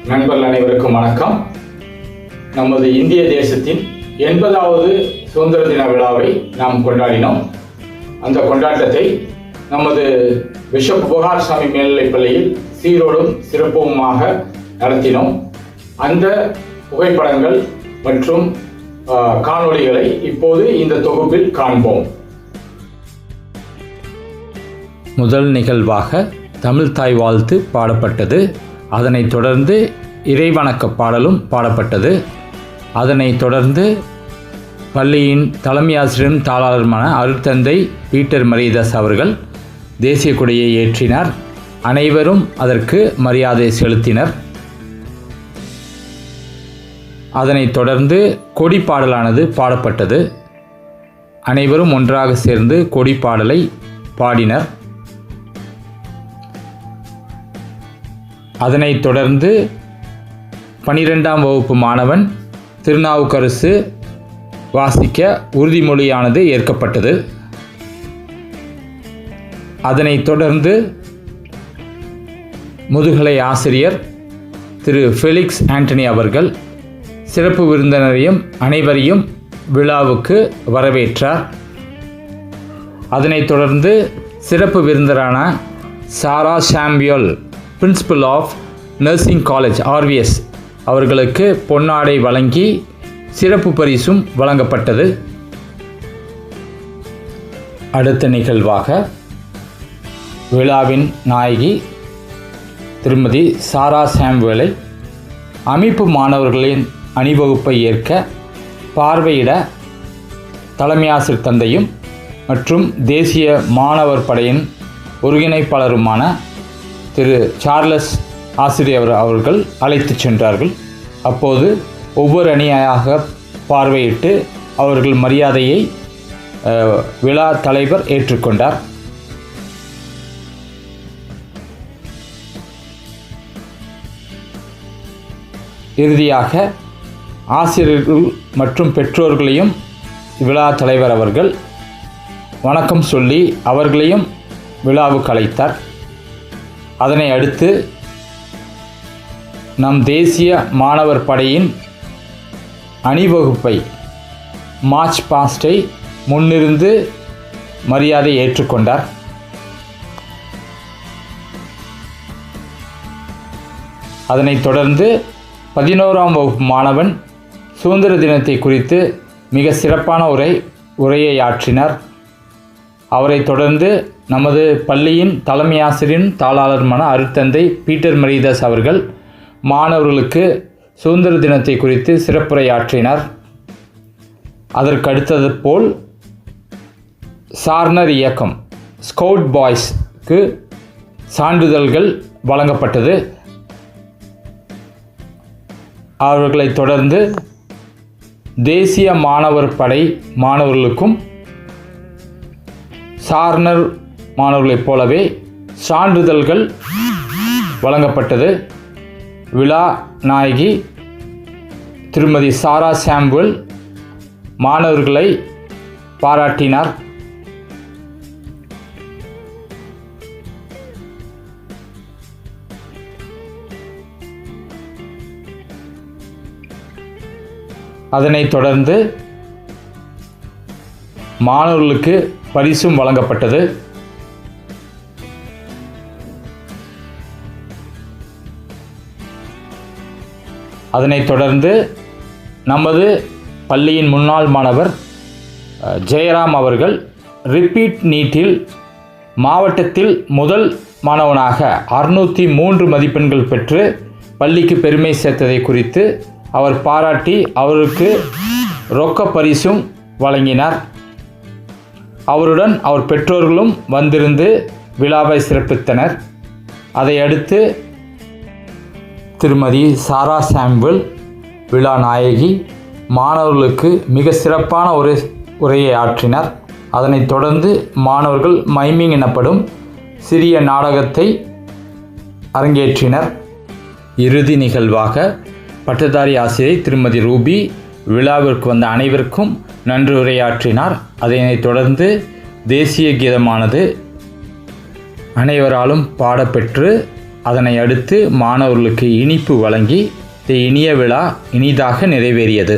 நண்பர்கள் அனைவருக்கும் வணக்கம். நமது இந்திய தேசத்தின் 80வது சுதந்திர தின விழாவை நாம் கொண்டாடினோம். அந்த கொண்டாட்டத்தை நமது பிஷப் புகார் சாமி மேல்நிலைப்பள்ளியில் சீரோடும் சிறப்புமாக நடத்தினோம். அந்த புகைப்படங்கள் மற்றும் காணொளிகளை இப்போது இந்த தொகுப்பில் காண்போம். முதல் நிகழ்வாக தமிழ் தாய் வாழ்த்து பாடப்பட்டது. அதனைத் தொடர்ந்து இறைவணக்க பாடலும் பாடப்பட்டது. அதனைத் தொடர்ந்து பள்ளியின் தலைமை ஆசிரியரும் தாளாளருமான அருட்தந்தை பீட்டர் மரியதாஸ் அவர்கள் தேசிய கொடியை ஏற்றினார். அனைவரும் அதற்கு மரியாதை செலுத்தினர். அதனைத் தொடர்ந்து கொடி பாடலானது பாடப்பட்டது. அனைவரும் ஒன்றாக சேர்ந்து கொடி பாடலை பாடினர். அதனைத் தொடர்ந்து 12ஆம் வகுப்பு மாணவன் திருநாவுக்கரசு வாசிக்க உறுதிமொழியானது ஏற்கப்பட்டது. அதனைத் தொடர்ந்து முதுகலை ஆசிரியர் திரு ஃபெலிக்ஸ் ஆண்டனி அவர்கள் சிறப்பு விருந்தினரையும் அனைவரையும் விழாவுக்கு வரவேற்றார். அதனைத் தொடர்ந்து சிறப்பு விருந்தினரான சாரா சாம்பியல் principal of nursing college RVS அவர்களுக்கு பொன்னாடை வழங்கி சிறப்பு பரிசும் வழங்கப்பட்டது. அடுத்த நிகழ்வாக விழாவின் நாயகி திருமதி சாரா சாம்புவலை அமைப்பு மாணவர்களின் அணிவகுப்பை ஏற்க பார்வையிட தலைமை ஆசிரியர் தந்தையும் மற்றும் தேசிய மாணவர் படையின் ஒருங்கிணைப்பாளருமான திரு சார்லஸ் ஆசிரியர் அவர்கள் அழைத்து சென்றார்கள். அப்போது ஒவ்வொரு அணியாக பார்வையிட்டு அவர்கள் மரியாதையை விழா தலைவர் ஏற்றுக்கொண்டார். இறுதியாக ஆசிரியர்கள் மற்றும் பெற்றோர்களையும் விழா தலைவர் அவர்கள் வணக்கம் சொல்லி அவர்களையும் விழாவுக்கு அழைத்தார். அதனை அடுத்து நம் தேசிய மாணவர் படையின் அணிவகுப்பை மார்ச் பாஸ்டை முன்னிருந்து மரியாதை ஏற்றுக்கொண்டார். அதனைத் தொடர்ந்து 11ஆம் வகுப்பு மாணவன் சுதந்திர தினத்தை குறித்து மிக சிறப்பான உரையை ஆற்றினார். அவரை தொடர்ந்து நமது பள்ளியின் தலைமை ஆசிரியரின் தாளாளருமான அருட்தந்தை பீட்டர் மரியதாஸ் அவர்கள் மாணவர்களுக்கு சுதந்திர தினத்தை குறித்து சிறப்புரையாற்றினார். அதற்கு அடுத்தது போல் சார்னர் இயக்கம் ஸ்கவுட் பாய்ஸ்க்கு சான்றிதழ்கள் வழங்கப்பட்டது. அவர்களை தொடர்ந்து தேசிய மாணவர் படை மாணவர்களுக்கும் சார்னர் மாணவர்களைப் போலவே சான்றிதழ்கள் வழங்கப்பட்டது. விழா நாயகி திருமதி சாரா சாம்புவல் மாணவர்களை பாராட்டினார். அதனைத் தொடர்ந்து மாணவர்களுக்கு பரிசும் வழங்கப்பட்டது. அதனைத் தொடர்ந்து நமது பள்ளியின் முன்னாள் மாணவர் ஜெயராம் அவர்கள் ரிப்பீட் நீட்டில் மாவட்டத்தில் முதல் மாணவனாக 603 மதிப்பெண்கள் பெற்று பள்ளிக்கு பெருமை சேர்த்ததை குறித்து அவர் பாராட்டி அவருக்கு ரொக்க பரிசும் வழங்கினார். அவருடன் அவர் பெற்றோர்களும் வந்திருந்து விழாவை சிறப்பித்தனர். அதை அடுத்து திருமதி சாரா சாம்புவல் விழா நாயகி மாணவர்களுக்கு மிக சிறப்பான உரையை ஆற்றினார். அதனைத் தொடர்ந்து மாணவர்கள் மைமிங் எனப்படும் சிறிய நாடகத்தை அரங்கேற்றினர். இறுதி நிகழ்வாக பட்டதாரி ஆசிரியை திருமதி ரூபி விழாவிற்கு வந்த அனைவருக்கும் நன்றி உரையாற்றினார். அதனைத் தொடர்ந்து தேசிய கீதமானது அனைவராலும் பாடப்பெற்று அதனை அடுத்து மாணவர்களுக்கு இனிப்பு வழங்கி இந்த இனிய விழா இனிதாக நிறைவேறியது.